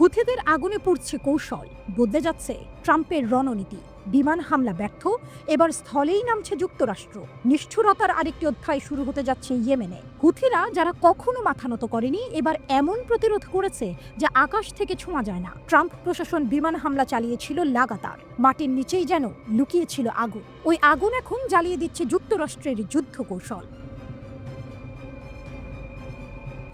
হুথিদের আগুনে পুড়ছে কৌশল, বদলে যাচ্ছে ট্রাম্পের রণনীতি। বিমান হামলা ব্যর্থ, এবার স্থলেই নামছে যুক্তরাষ্ট্র। নিষ্ঠুরতার আরেকটি অধ্যায় শুরু হতে যাচ্ছে ইয়েমেনে। হুথিরা, যারা কখনো মাথা নত করেনি, এবার এমন প্রতিরোধ করেছে যা আকাশ থেকে ছোঁয়া যায় না। ট্রাম্প প্রশাসন বিমান হামলা চালিয়েছিল লাগাতার। মাটির নিচেই যেন লুকিয়েছিল আগুন। ওই আগুন এখন জ্বালিয়ে দিচ্ছে যুক্তরাষ্ট্রের যুদ্ধ কৌশল।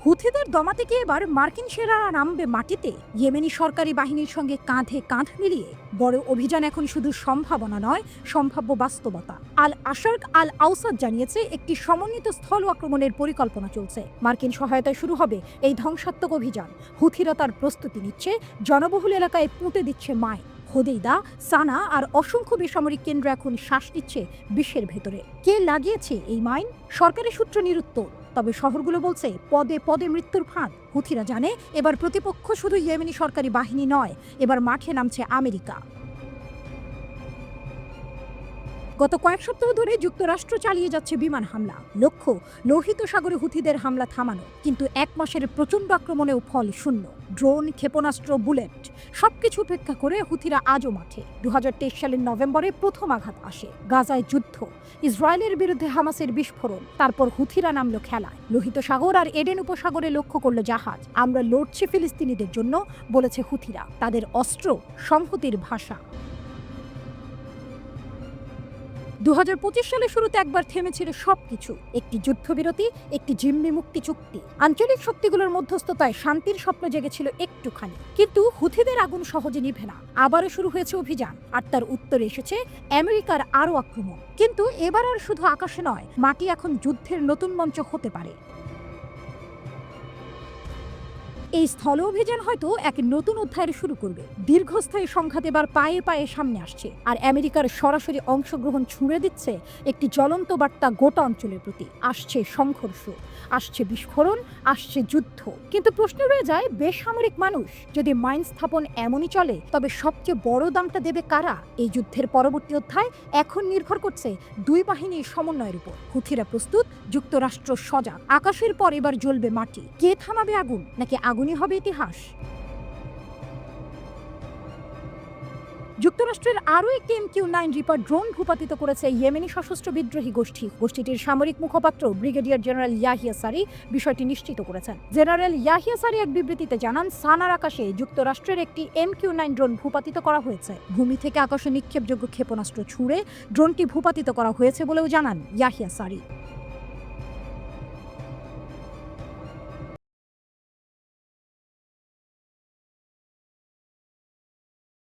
হুথিদের দমাতে গিয়ে এবার মার্কিন সেনারা নামবে মাটিতে। ইয়েমেনি সরকারি বাহিনীর সঙ্গে কাঁধে কাঁধ মিলিয়ে বড় অভিযান এখন শুধু সম্ভাবনা নয়, সম্ভাব্য বাস্তবতা। আল আশার্ক আল আউসাদ জানিয়েছে একটি সমন্বিত স্থল আক্রমণের পরিকল্পনা চলছে। মার্কিন সহায়তায় শুরু হবে এই ধ্বংসাত্মক অভিযান। হুথিরা তার প্রস্তুতি নিচ্ছে, জনবহুল এলাকায় পুঁতে দিচ্ছে মাইন। হোদেইদা, সানা আর অসংখ্য বেসামরিক কেন্দ্র এখন শ্বাস নিচ্ছে বিশ্বের ভেতরে। কে লাগিয়েছে এই মাইন? সরকারি সূত্র নিরুত্তর, তবে শহরগুলো বলছে পদে পদে মৃত্যুর ফাঁদ। হুথিরা জানে এবার প্রতিপক্ষ শুধু ইয়েমেনি সরকারি বাহিনী নয়, এবার মাঠে নামছে আমেরিকা। গত কয়েক সপ্তাহ ধরে যুক্তরাষ্ট্র চালিয়ে যাচ্ছে বিমান হামলা। লক্ষ্য লোহিত সাগরে হুথিদের হামলা থামানো, কিন্তু এক মাসের প্রচণ্ড আক্রমণেও ফল শূন্য। ড্রোন, ক্ষেপণাস্ত্র, বুলেট সবকিছু উপেক্ষা করে হুথিরা আজও মাঠে। 2023 সালের নভেম্বরে প্রথম আঘাত আসে। গাজায় যুদ্ধ, ইসরায়েলের বিরুদ্ধে হামাসের বিস্ফোরণ, তারপর হুথিরা নামলো খেলায়। লোহিত সাগর আর এডেন উপসাগরে লক্ষ্য করলো জাহাজ। আমরা লড়ছি ফিলিস্তিনিদের জন্য, বলেছে হুথিরা। তাদের অস্ত্র সংহতির ভাষা। 2025 সালের শুরুতে একবার থেমেছিল সবকিছু। একটি যুদ্ধবিরতি, একটি জিম্মি মুক্তি চুক্তি। আঞ্চলিক শক্তিগুলোর মধ্যস্থতায় শান্তির স্বপ্ন জেগেছিল একটুখানি। কিন্তু হুথিদের আগুন সহজে নিভে না। আবারও শুরু হয়েছে অভিযান, আর তার উত্তরে এসেছে আমেরিকার আরও আক্রমণ। কিন্তু এবার আর শুধু আকাশে নয়, মাটি এখন যুদ্ধের নতুন মঞ্চ হতে পারে। এই স্থল অভিযান হয়তো এক নতুন অধ্যায়ের শুরু করবে। দীর্ঘস্থায়ী সংঘাত এবার পায়ে পায়ে সামনে আসছে, আর আমেরিকার সরাসরি অংশগ্রহণ ছুঁড়ে দিচ্ছে একটি জ্বলন্ত বার্তা গোটা অঞ্চলের প্রতি। আসছে সংঘর্ষ, আসছে বিস্ফোরণ, আসছে যুদ্ধ। কিন্তু প্রশ্ন রয়ে যায়, বেসামরিক মানুষ যদি মাইন স্থাপন এমনই চলে, তবে সবচেয়ে বড় দামটা দেবে কারা? এই যুদ্ধের পরবর্তী অধ্যায় এখন নির্ভর করছে দুই বাহিনীর সমন্বয়ের উপর। হুথিরা প্রস্তুত, যুক্তরাষ্ট্র সজাগ। আকাশের পর এবার জ্বলবে মাটি। কে থামাবে আগুন, নাকি আগুনই হবে ইতিহাস? যুক্তরাষ্ট্রের আরও একটি MQ-9 রিপার ড্রোন ভূপাতিত করেছে ইয়েমেনি সশস্ত্র বিদ্রোহী গোষ্ঠী। গোষ্ঠীটির সামরিক মুখপাত্র ব্রিগেডিয়ার জেনারেল ইয়াহিয়া সারি বিষয়টি নিশ্চিত করেছেন। জেনারেল ইয়াহিয়া সারি এক বিবৃতিতে জানান, সানার আকাশে যুক্তরাষ্ট্রের একটি MQ-9 ড্রোন ভূপাতিত করা হয়েছে। ভূমি থেকে আকাশে নিক্ষেপযোগ্য ক্ষেপণাস্ত্র ছুড়ে ড্রোনটি ভূপাতিত করা হয়েছে বলেও জানান ইয়াহিয়া সারি।